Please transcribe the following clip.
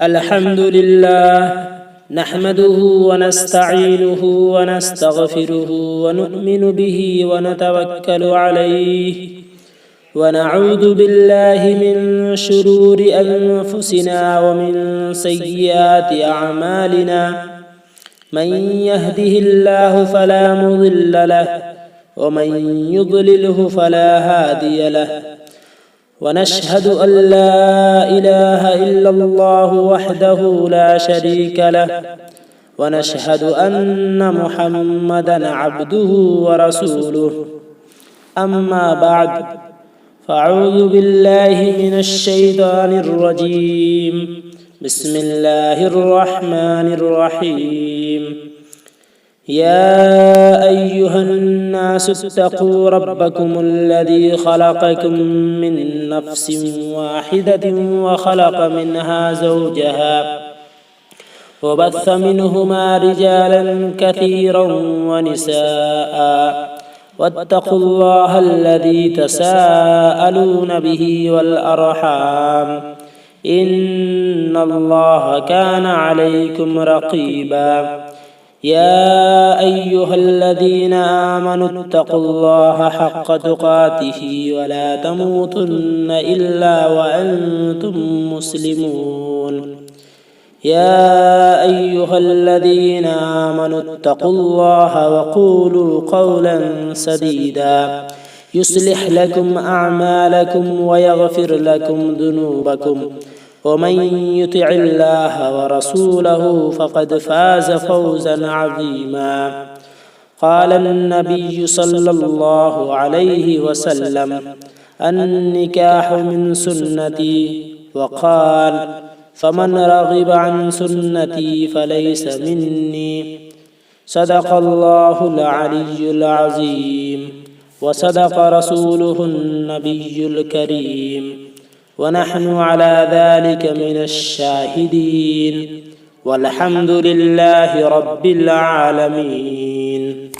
الحمد لله نحمده ونستعينه ونستغفره ونؤمن به ونتوكل عليه ونعوذ بالله من شرور أنفسنا ومن سيئات أعمالنا من يهده الله فلا مضل له ومن يضلله فلا هادي له ونشهد أن لا إله إلا الله وحده لا شريك له ونشهد أن محمدًا عبده ورسوله أما بعد فأعوذ بالله من الشيطان الرجيم بسم الله الرحمن الرحيم يا أيها الناس اتقوا ربكم الذي خلقكم من نفس واحدة وخلق منها زوجها وبث منهما رجالا كثيرا ونساء واتقوا الله الذي تساءلون به والأرحام إن الله كان عليكم رقيبا يا أيها الذين آمنوا اتقوا الله حق تقاته ولا تموتن إلا وأنتم مسلمون يا أيها الذين آمنوا اتقوا الله وقولوا قولا سديدا يصلح لكم أعمالكم ويغفر لكم ذنوبكم ومن يطع الله ورسوله فقد فاز فوزا عظيما قال النبي صلى الله عليه وسلم النكاح من سنتي وقال فمن رغب عن سنتي فليس مني صدق الله العلي العظيم وصدق رسوله النبي الكريم ونحن على ذلك من الشاهدين والحمد لله رب العالمين